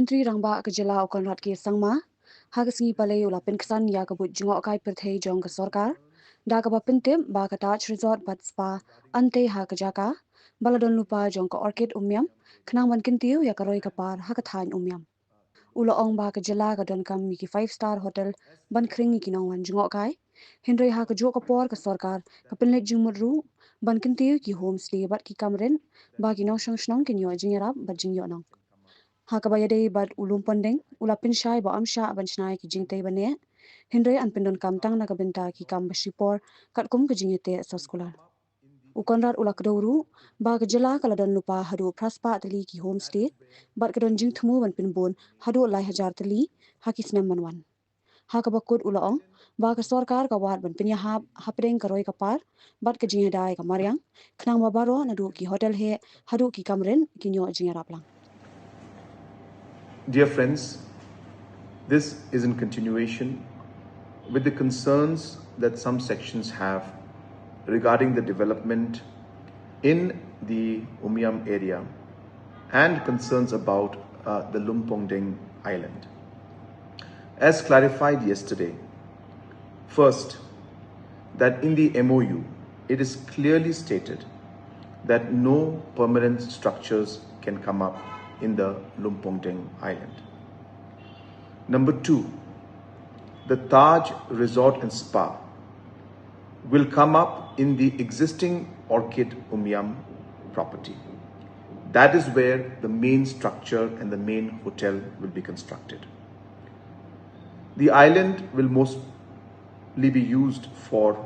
Menteri Rangba ke Jylla Okonrat ke Sangma, Sngi palay ula pinkesan ya kabut jungok kai perthei jong ke sorkar, da ka pintim ba ka taj resort bat spa ante ke jaka, baladon lupa jong ke Orchid Umiam, kenang ban kintiu ya karoi kapar ke thain Umiam. Ula ong ba ke Jylla ka don kam miki 5-star hotel ban kringi kinong wan jungok kai, hindrei ke jo kapor ke sorkar ke pinlet jingmut ru ban kintiu ki homestay bat ki kamren ba ki shnong kinyo jingïada bat jingïathuh. Hakabaya bad Lumpongdeng, ula pinshai ba amsha ban shnai ki jingtai bniah, hindrei an pindon kam tang na kabinta ki kam bashipor kat kum ke jingete soskolar. Ukonrat ula kedawru, ba ke Jylla kaladon lupa hadu praspa tali ki homestay, bat kedon jingthumu ban pinbon hadu lai hajar tali haki snem manwan. Hakabakut ula ong, ba ke sorkar kawat ban pinyahap hapdeng karoi kapar, bat ke jingïada ka mariang, kenang babaro nadu ki hotel he hadu ki kamren kinyo jingïada plang. Dear friends, this is in continuation with the concerns that some sections have regarding the development in the Umiam area and concerns about the Lumpongdeng island. As clarified yesterday, first, that in the MOU, it is clearly stated that no permanent structures can come up in the Lumpongdeng island. Number 2, the Taj Resort and Spa will come up in the existing Orchid Umiam property. That is where the main structure and the main hotel will be constructed. The island will mostly be used for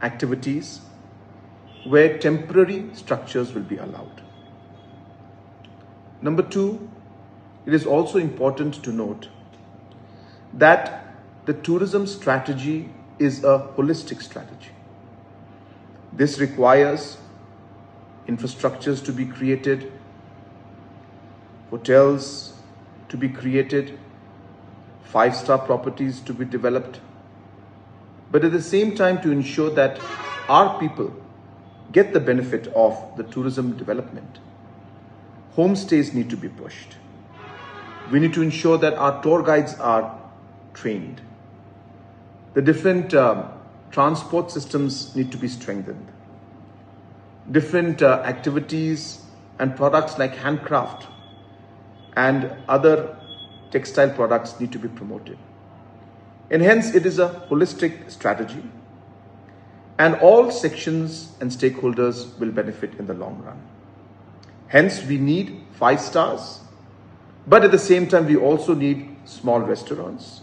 activities where temporary structures will be allowed. Number 2, it is also important to note that the tourism strategy is a holistic strategy. This requires infrastructures to be created, hotels to be created, 5-star properties to be developed, but at the same time to ensure that our people get the benefit of the tourism development. Homestays need to be pushed. We need to ensure that our tour guides are trained. The different transport systems need to be strengthened. Different activities and products like handcraft and other textile products need to be promoted. And hence it is a holistic strategy, and all sections and stakeholders will benefit in the long run. Hence, we need 5 stars, but at the same time, we also need small restaurants,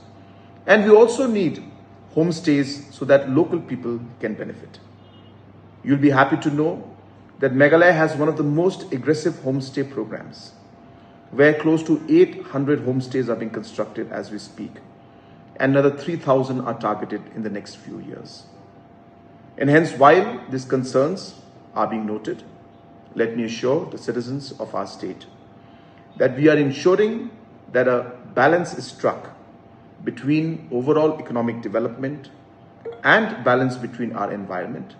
and we also need homestays so that local people can benefit. You'll be happy to know that Meghalaya has one of the most aggressive homestay programs, where close to 800 homestays are being constructed as we speak, and another 3,000 are targeted in the next few years. And hence, while these concerns are being noted, let me assure the citizens of our state that we are ensuring that a balance is struck between overall economic development and balance between our environment,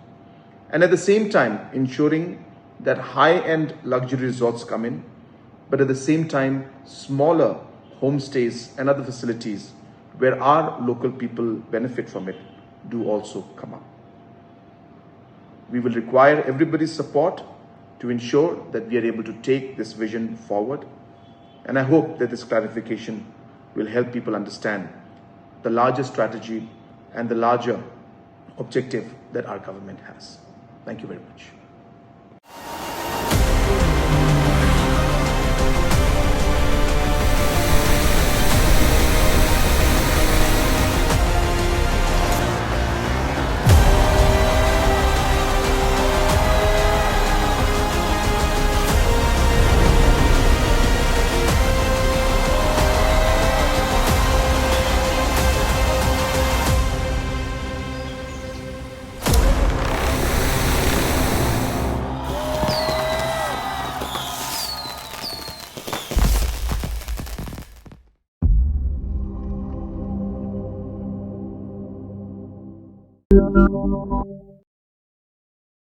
and at the same time ensuring that high-end luxury resorts come in, but at the same time smaller homestays and other facilities where our local people benefit from it do also come up. We will require everybody's support to ensure that we are able to take this vision forward. And I hope that this clarification will help people understand the larger strategy and the larger objective that our government has. Thank you very much.